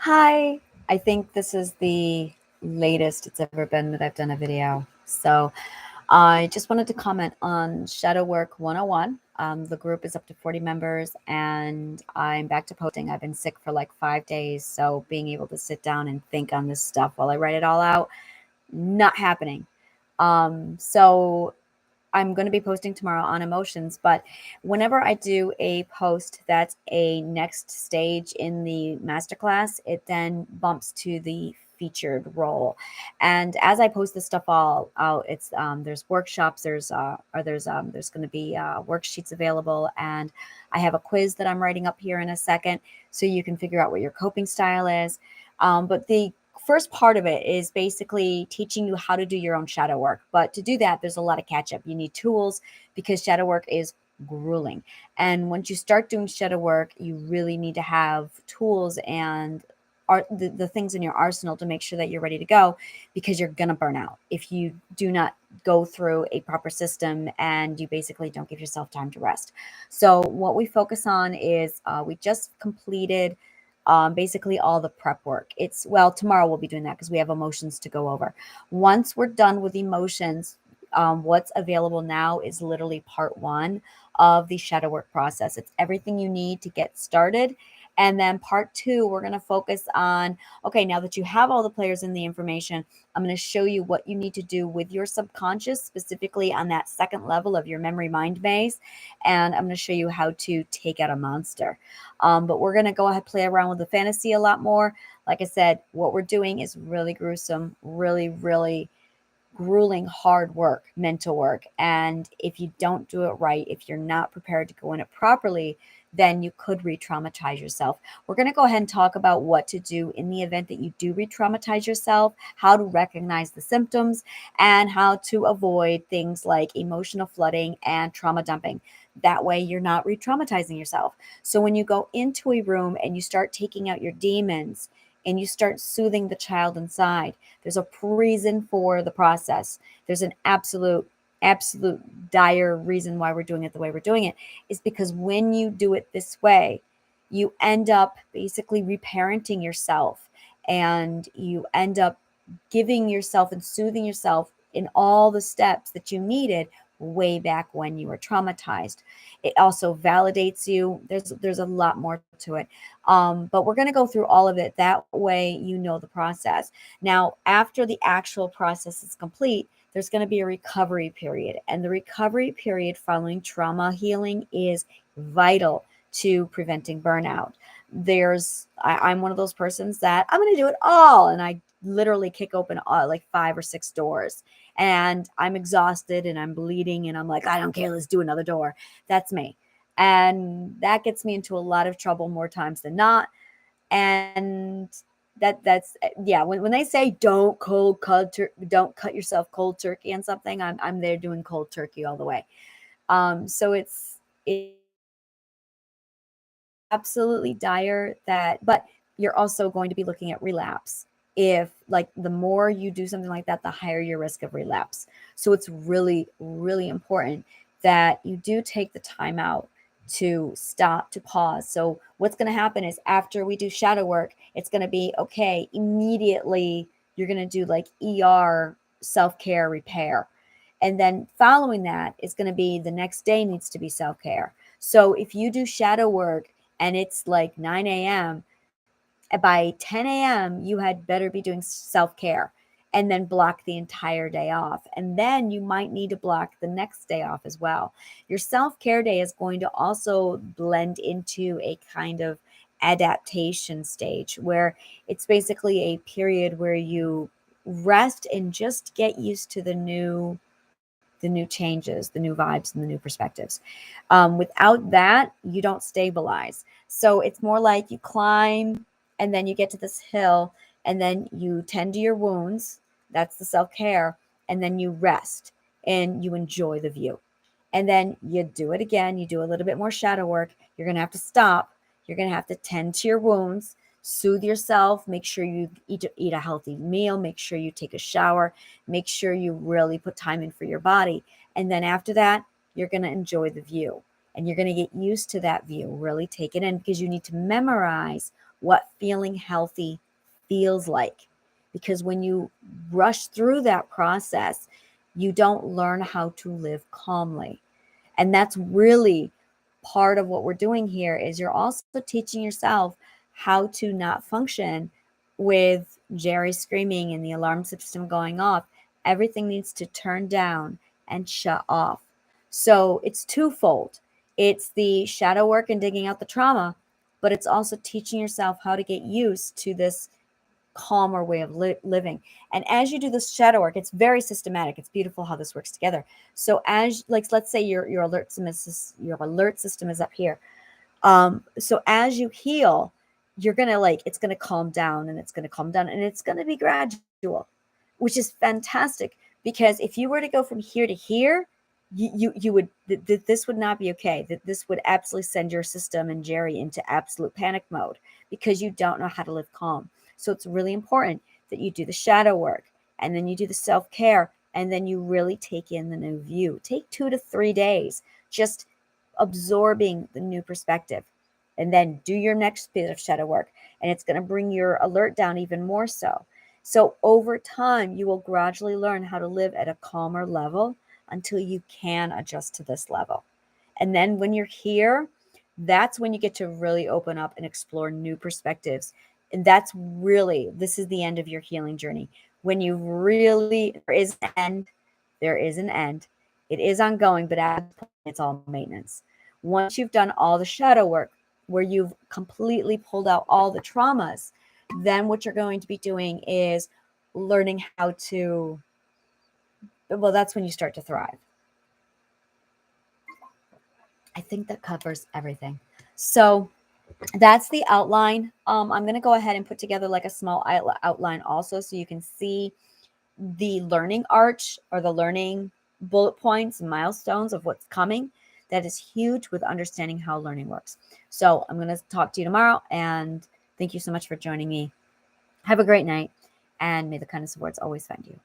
Hi, I think this is the latest it's ever been that I've done a video. So I just wanted to comment on Shadow Work 101. The group is up to 40 members and I'm back to posting. I've been sick for like 5 days. So being able to sit down and think on this stuff while I write it all out, not happening. So I'm going to be posting tomorrow on emotions, but whenever I do a post that's a next stage in the masterclass, it then bumps to the featured role. And as I post this stuff all out, it's there's workshops, there's going to be worksheets available, and I have a quiz that I'm writing up here in a second, so you can figure out what your coping style is. But the first part of it is basically teaching you how to do your own shadow work. But to do that, there's a lot of catch up. You need tools because shadow work is grueling. And once you start doing shadow work, you really need to have tools and the things in your arsenal to make sure that you're ready to go, because you're going to burn out if you do not go through a proper system and you basically don't give yourself time to rest. So what we focus on is we just completed basically all the prep work. Tomorrow we'll be doing that because we have emotions to go over. Once we're done with emotions, what's available now is literally part one of the shadow work process. It's everything you need to get started. And then part two, we're going to focus on, okay, now that you have all the players and the information, I'm going to show you what you need to do with your subconscious, specifically on that second level of your memory mind maze. And I'm going to show you how to take out a monster. But we're going to go ahead, play around with the fantasy a lot more. Like I said, what we're doing is really gruesome, really, really grueling, hard work, mental work. And if you don't do it right, if you're not prepared to go in it properly, then you could re-traumatize yourself. We're going to go ahead and talk about what to do in the event that you do re-traumatize yourself, how to recognize the symptoms, and how to avoid things like emotional flooding and trauma dumping. That way you're not re-traumatizing yourself. So when you go into a room and you start taking out your demons and you start soothing the child inside, there's a reason for the process. There's an absolute dire reason why we're doing it the way we're doing it, is because when you do it this way, you end up basically reparenting yourself, and you end up giving yourself and soothing yourself in all the steps that you needed way back when you were traumatized. It also validates you. There's a lot more to it. But we're going to go through all of it. That way you know the process. Now, after the actual process is complete, there's going to be a recovery period. And the recovery period following trauma healing is vital to preventing burnout. I'm one of those persons that I'm going to do it all. And I literally kick open like 5 or 6 doors, and I'm exhausted and I'm bleeding and I'm like, I don't care, let's do another door. That's me. And that gets me into a lot of trouble more times than not. And that's yeah, when they say don't cut yourself cold turkey on something, I'm there doing cold turkey all the way. So it's absolutely dire, that but you're also going to be looking at relapse. If like the more you do something like that, the higher your risk of relapse. So it's really, really important that you do take the time out to stop, to pause. So what's going to happen is after we do shadow work, it's going to be okay, immediately you're going to do like ER, self-care, repair. And then following that is going to be the next day needs to be self-care. So if you do shadow work and it's like 9 a.m., by 10 a.m., you had better be doing self-care, and then block the entire day off. And then you might need to block the next day off as well. Your self-care day is going to also blend into a kind of adaptation stage where it's basically a period where you rest and just get used to the new changes, the new vibes, and the new perspectives. Without that, you don't stabilize. So it's more like you climb and then you get to this hill and then you tend to your wounds. That's the self care. And then you rest and you enjoy the view. And then you do it again. You do a little bit more shadow work. You're going to have to stop. You're going to have to tend to your wounds, soothe yourself, make sure you eat a healthy meal, make sure you take a shower, make sure you really put time in for your body. And then after that, you're going to enjoy the view. and you're going to get used to that view. Really take it in, because you need to memorize what feeling healthy feels like. Because when you rush through that process, you don't learn how to live calmly. And that's really part of what we're doing here, is you're also teaching yourself how to not function with Jerry screaming and the alarm system going off. Everything needs to turn down and shut off. So it's twofold. It's the shadow work and digging out the trauma, but it's also teaching yourself how to get used to this calmer way of living. And as you do this shadow work, it's very systematic. It's beautiful how this works together. So as, like, let's say your alert system is up here. So as you heal, you're gonna, like, it's gonna calm down, and it's gonna calm down, and it's gonna be gradual, which is fantastic. Because if you were to go from here to here, you would, this would not be okay. That this would absolutely send your system and Jerry into absolute panic mode, because you don't know how to live calm. So it's really important that you do the shadow work, and then you do the self-care, and then you really take in the new view. Take 2 to 3 days just absorbing the new perspective, and then do your next bit of shadow work, and it's going to bring your alert down even more so. So over time, you will gradually learn how to live at a calmer level until you can adjust to this level. And then when you're here, that's when you get to really open up and explore new perspectives. And that's really, this is the end of your healing journey. When you really, there is an end, there is an end. It is ongoing, but at this point, it's all maintenance. Once you've done all the shadow work, where you've completely pulled out all the traumas, then what you're going to be doing is learning how to, well, that's when you start to thrive. I think that covers everything. So that's the outline. I'm going to go ahead and put together like a small outline also, so you can see the learning arch, or the learning bullet points and milestones of what's coming. That is huge with understanding how learning works. So I'm going to talk to you tomorrow, and thank you so much for joining me. Have a great night, and may the kindness of words always find you.